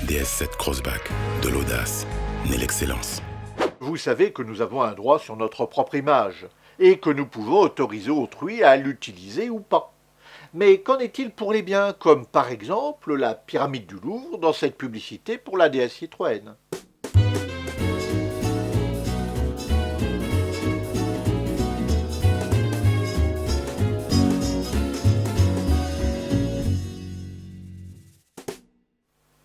DS7 Crossback, de l'audace, naît l'excellence. Vous savez que nous avons un droit sur notre propre image et que nous pouvons autoriser autrui à l'utiliser ou pas. Mais qu'en est-il pour les biens, comme par exemple la pyramide du Louvre dans cette publicité pour la DS Citroën ?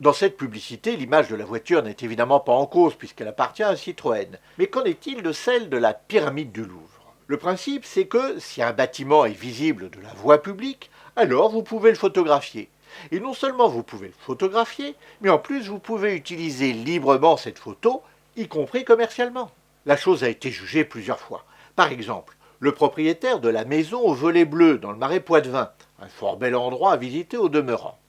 Dans cette publicité, l'image de la voiture n'est évidemment pas en cause puisqu'elle appartient à Citroën. Mais qu'en est-il de celle de la pyramide du Louvre ? Le principe, c'est que si un bâtiment est visible de la voie publique, alors vous pouvez le photographier. Et non seulement vous pouvez le photographier, mais en plus vous pouvez utiliser librement cette photo, y compris commercialement. La chose a été jugée plusieurs fois. Par exemple, le propriétaire de la maison au volet bleu dans le Marais Poitevin, un fort bel endroit à visiter au demeurant.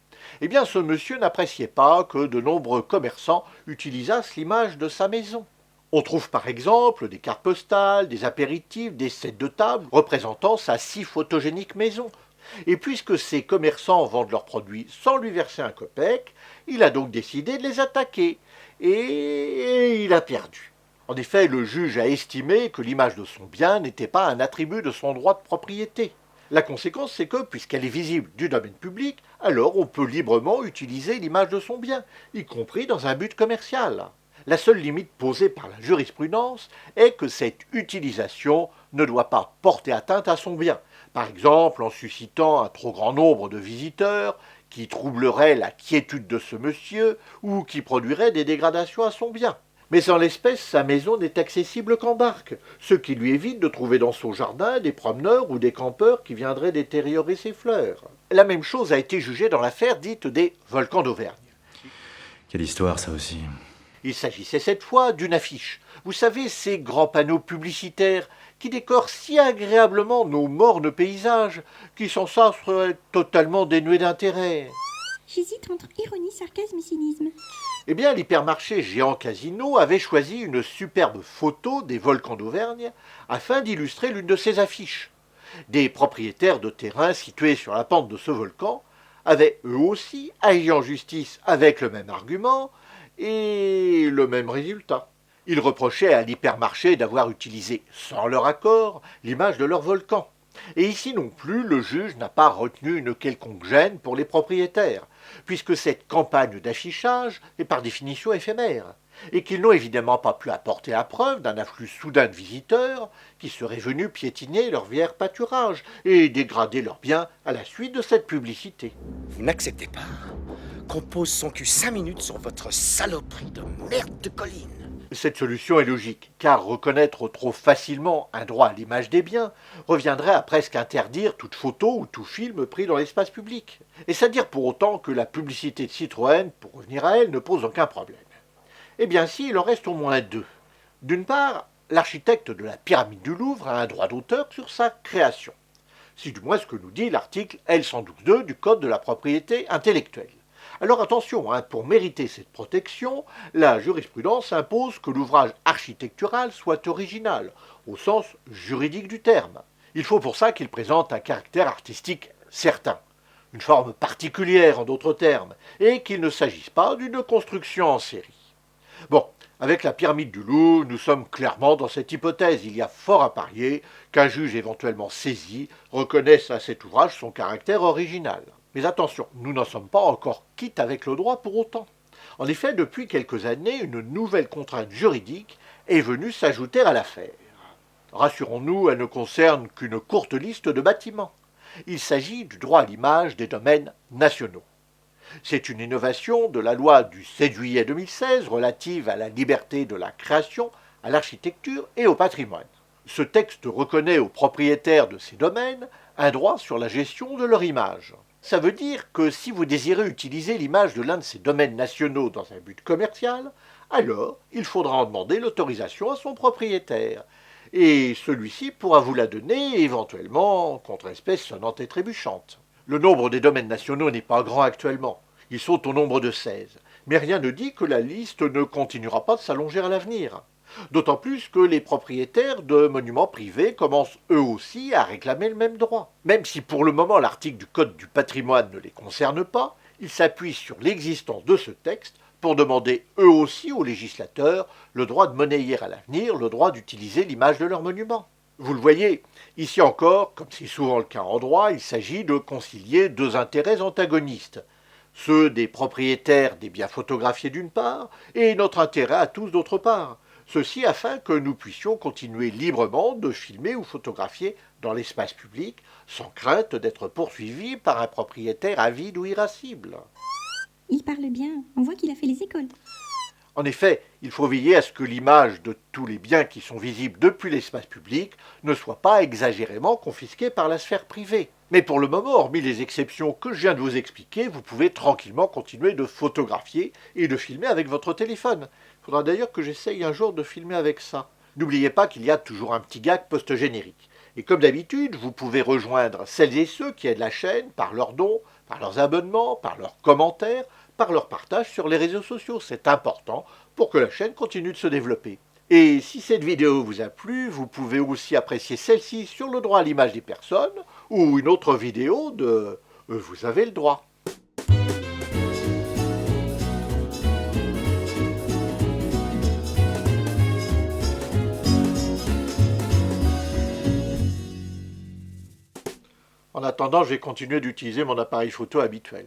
Eh bien, ce monsieur n'appréciait pas que de nombreux commerçants utilisassent l'image de sa maison. On trouve par exemple des cartes postales, des apéritifs, des sets de table représentant sa si photogénique maison. Et puisque ces commerçants vendent leurs produits sans lui verser un copec, il a donc décidé de les attaquer. Et il a perdu. En effet, le juge a estimé que l'image de son bien n'était pas un attribut de son droit de propriété. La conséquence, c'est que, puisqu'elle est visible du domaine public, alors on peut librement utiliser l'image de son bien, y compris dans un but commercial. La seule limite posée par la jurisprudence est que cette utilisation ne doit pas porter atteinte à son bien, par exemple en suscitant un trop grand nombre de visiteurs, qui troublerait la quiétude de ce monsieur, ou qui produirait des dégradations à son bien. Mais en l'espèce, sa maison n'est accessible qu'en barque, ce qui lui évite de trouver dans son jardin des promeneurs ou des campeurs qui viendraient détériorer ses fleurs. La même chose a été jugée dans l'affaire dite des volcans d'Auvergne. Quelle histoire, ça aussi. Il s'agissait cette fois d'une affiche. Vous savez, ces grands panneaux publicitaires qui décorent si agréablement nos mornes paysages, qui sans ça seraient totalement dénués d'intérêt. J'hésite entre ironie, sarcasme et cynisme. Eh bien, l'hypermarché Géant Casino avait choisi une superbe photo des volcans d'Auvergne afin d'illustrer l'une de ses affiches. Des propriétaires de terrains situés sur la pente de ce volcan avaient eux aussi agi en justice avec le même argument et le même résultat. Ils reprochaient à l'hypermarché d'avoir utilisé, sans leur accord, l'image de leur volcan. Et ici non plus, le juge n'a pas retenu une quelconque gêne pour les propriétaires, puisque cette campagne d'affichage est par définition éphémère, et qu'ils n'ont évidemment pas pu apporter la preuve d'un afflux soudain de visiteurs qui seraient venus piétiner leur vieil pâturage et dégrader leurs biens à la suite de cette publicité. Vous n'acceptez pas qu'on pose son cul 5 minutes sur votre saloperie de merde de colline. Cette solution est logique, car reconnaître trop facilement un droit à l'image des biens reviendrait à presque interdire toute photo ou tout film pris dans l'espace public. Et c'est-à-dire pour autant que la publicité de Citroën, pour revenir à elle, ne pose aucun problème. Eh bien si, il en reste au moins deux. D'une part, l'architecte de la pyramide du Louvre a un droit d'auteur sur sa création. C'est du moins ce que nous dit l'article L112.2 du Code de la propriété intellectuelle. Alors attention, pour mériter cette protection, la jurisprudence impose que l'ouvrage architectural soit original, au sens juridique du terme. Il faut pour ça qu'il présente un caractère artistique certain, une forme particulière en d'autres termes, et qu'il ne s'agisse pas d'une construction en série. Bon, avec la pyramide du Louvre, nous sommes clairement dans cette hypothèse. Il y a fort à parier qu'un juge éventuellement saisi reconnaisse à cet ouvrage son caractère original. Mais attention, nous n'en sommes pas encore quittes avec le droit pour autant. En effet, depuis quelques années, une nouvelle contrainte juridique est venue s'ajouter à l'affaire. Rassurons-nous, elle ne concerne qu'une courte liste de bâtiments. Il s'agit du droit à l'image des domaines nationaux. C'est une innovation de la loi du 7 juillet 2016 relative à la liberté de la création, à l'architecture et au patrimoine. Ce texte reconnaît aux propriétaires de ces domaines un droit sur la gestion de leur image. Ça veut dire que si vous désirez utiliser l'image de l'un de ces domaines nationaux dans un but commercial, alors il faudra en demander l'autorisation à son propriétaire. Et celui-ci pourra vous la donner éventuellement contre espèce sonnante et trébuchante. Le nombre des domaines nationaux n'est pas grand actuellement. Ils sont au nombre de 16. Mais rien ne dit que la liste ne continuera pas de s'allonger à l'avenir. D'autant plus que les propriétaires de monuments privés commencent eux aussi à réclamer le même droit. Même si pour le moment l'article du Code du patrimoine ne les concerne pas, il s'appuie sur l'existence de ce texte pour demander eux aussi aux législateurs le droit de monnayer à l'avenir, le droit d'utiliser l'image de leur monument. Vous le voyez, ici encore, comme c'est souvent le cas en droit, il s'agit de concilier deux intérêts antagonistes, ceux des propriétaires des biens photographiés d'une part, et notre intérêt à tous d'autre part. Ceci afin que nous puissions continuer librement de filmer ou photographier dans l'espace public, sans crainte d'être poursuivis par un propriétaire avide ou irascible. Il parle bien, on voit qu'il a fait les écoles. En effet, il faut veiller à ce que l'image de tous les biens qui sont visibles depuis l'espace public ne soit pas exagérément confisquée par la sphère privée. Mais pour le moment, hormis les exceptions que je viens de vous expliquer, vous pouvez tranquillement continuer de photographier et de filmer avec votre téléphone. Il faudra d'ailleurs que j'essaye un jour de filmer avec ça. N'oubliez pas qu'il y a toujours un petit gag post-générique. Et comme d'habitude, vous pouvez rejoindre celles et ceux qui aident la chaîne par leurs dons, par leurs abonnements, par leurs commentaires, par leur partage sur les réseaux sociaux. C'est important pour que la chaîne continue de se développer. Et si cette vidéo vous a plu, vous pouvez aussi apprécier celle-ci sur le droit à l'image des personnes ou une autre vidéo de « Vous avez le droit ». En attendant, je vais continuer d'utiliser mon appareil photo habituel.